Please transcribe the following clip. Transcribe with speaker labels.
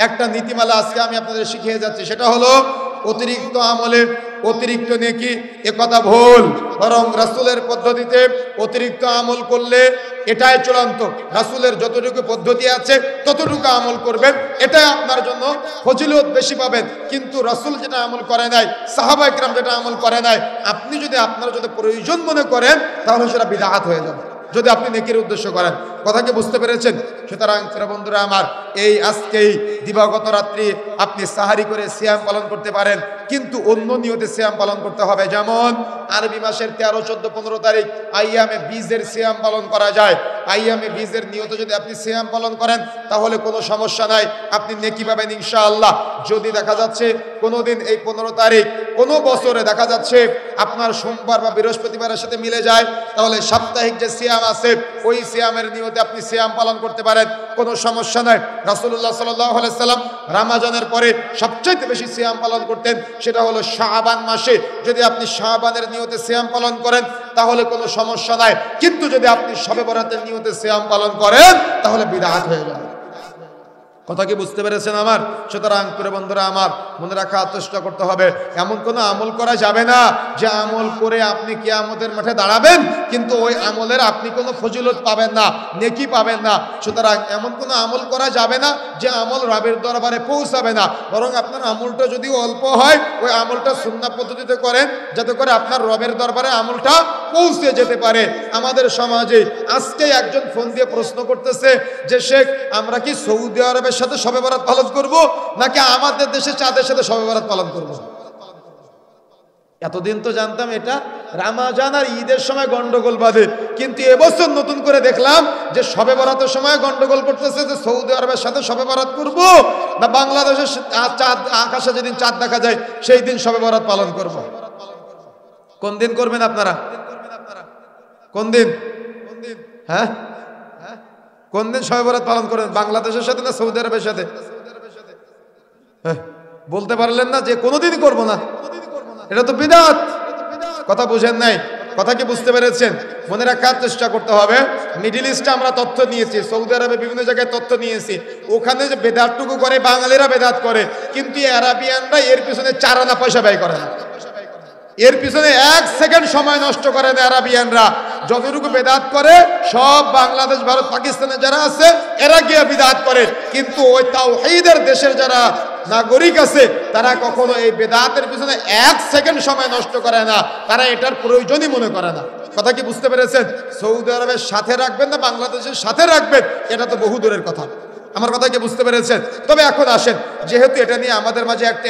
Speaker 1: একটা নীতিমালা আজকে আমি আপনাদের শিখিয়ে যাচ্ছি, সেটা হলো অতিরিক্ত আমলে অতিরিক্ত নেকি, একথা ভুল। বরং রাসূলের পদ্ধতিতে অতিরিক্ত আমল করলে এটাই চূড়ান্ত। রাসূলের যতটুকু পদ্ধতি আছে ততটুকু আমল করবেন, এটাই আপনার জন্য ফজিলত বেশি পাবেন। কিন্তু রাসূল যেটা আমল করে নাই, সাহাবা ইকরাম যেটা আমল করে নাই, আপনি যদি আপনার যদি প্রয়োজন মনে করেন তাহলে সেটা বিদআত হয়ে যাবে, যদি আপনি নেকির উদ্দেশ্য করেন। কথা কি বুঝতে পেরেছেন? সুতরাং বন্ধুরা আমার, এই আজকেই দিবাগত রাত্রি আপনি সাহারি করে সিয়াম পালন করতে পারেন, কিন্তু অন্য নিয়তে সিয়াম পালন করতে হবে। যেমন আরবি মাসের 13, 14, 15 তারিখ আইয়ামে বীজের সিয়াম পালন করা যায়। আইয়ামে বীজের নিয়তে যদি আপনি সিয়াম পালন করেন তাহলে কোনো সমস্যা নাই, আপনি নেকি পাবেন ইনশাআল্লাহ। যদি দেখা যাচ্ছে কোনোদিন এই 15 তারিখ কোনো বছরে দেখা যাচ্ছে আপনার সোমবার বা বৃহস্পতিবারের সাথে মিলে যায়, তাহলে সাপ্তাহিক যে সিয়াম আছে ওই সিয়ামের নিয়তে আপনি সিয়াম পালন করতে পারেন, কোনো সমস্যা নাই। রাসূলুল্লাহ সাল্লাল্লাহু আলাইহি সাল্লাম রমজানের পরে সবচেয়ে বেশি সিয়াম পালন করতেন, সেটা হলো শাবান মাসে। যদি আপনি শাবানের নিয়তে সিয়াম পালন করেন তাহলে কোনো সমস্যা নাই, কিন্তু যদি আপনি শবে বরাতের নিয়তে সিয়াম পালন করেন তাহলে বিদআত হয়ে যাবে। কথা কি বুঝতে পেরেছেন আমার? সুতরাং প্রিয় বন্ধুরা আমার, মনে রাখার চেষ্টা করতে হবে, এমন কোনো আমল করা যাবে না যে আমল করে আপনি কিয়ামতের মাঠে দাঁড়াবেন কিন্তু ওই আমলের আপনি কোনো ফজিলত পাবেন না, নেকি পাবেন না। সুতরাং এমন কোনো আমল করা যাবে না যে আমল রবের দরবারে পৌঁছাবে না। বরং আপনার আমলটা যদি অল্প হয় ওই আমলটা সুন্নাহ পদ্ধতিতে করেন, যাতে করে আপনার রবের দরবারে আমলটা পৌঁছে যেতে পারে। আমাদের সমাজে আজকে একজন ফোন দিয়ে প্রশ্ন করতেছে যে শেখ, আমরা কি সৌদি আরবের সাথে শবে বরাত পালন করব নাকি আমাদের দেশে চাঁদের সাথে শবে বরাত পালন করব? এতদিন তো জানতাম এটা রমজান আর ঈদের সময় গন্ডগোল বাঁধে, কিন্তু এবছর নতুন করে দেখলাম যে শবে বরাতের সময় গন্ডগোল করতেছে যে সৌদি আরবের সাথে শবে বরাত করব না বাংলাদেশের চাঁদ, আকাশে যেদিন চাঁদ দেখা যায় সেই দিন শবে বরাত পালন করব। কোন দিন করবেন আপনারা? কোন দিন? হ্যাঁ, কোন দিন শবে বরাত পালন করেন? বাংলাদেশের সাথে না সৌদি আরবের সাথে? বলতে পারলেন না যে কোনোদিন করব না, এটা তো বিদআত। কথা বুঝেন নাই? কথা কি বুঝতে পেরেছেন? মনে রাখার চেষ্টা করতে হবে। মিডল ইস্টে আমরা তথ্য নিয়েছি, সৌদি আরবে বিভিন্ন জায়গায় তথ্য নিয়েছি, ওখানে যে বেদাতটুকু করে বাঙালিরা বেদাত করে, কিন্তু আরাবিয়ানরা এর পিছনে 4 আনা পয়সা ব্যয় করে না, এর পিছনে 1 সেকেন্ড সময় নষ্ট করে না। আরাবিয়ানরা যতটুকু বেদাত করে সব বাংলাদেশ, ভারত, পাকিস্তানে যারা আছে এরা গিয়ে বিদআত করে, কিন্তু ওই তাওহীদের দেশের যারা নাগরিক আছে তারা কখনো এই বেদাতের পিছনে 1 সেকেন্ড সময় নষ্ট করে না, তারা এটার প্রয়োজনই মনে করে না। কথা কি বুঝতে পেরেছেন? সৌদি আরবের সাথে রাখবেন না বাংলাদেশের সাথে রাখবেন এটা তো বহু দূরের কথা। আমার কথা কি বুঝতে পেরেছেন? তবে এখন আসেন, যেহেতু এটা নিয়ে আমাদের মাঝে একটা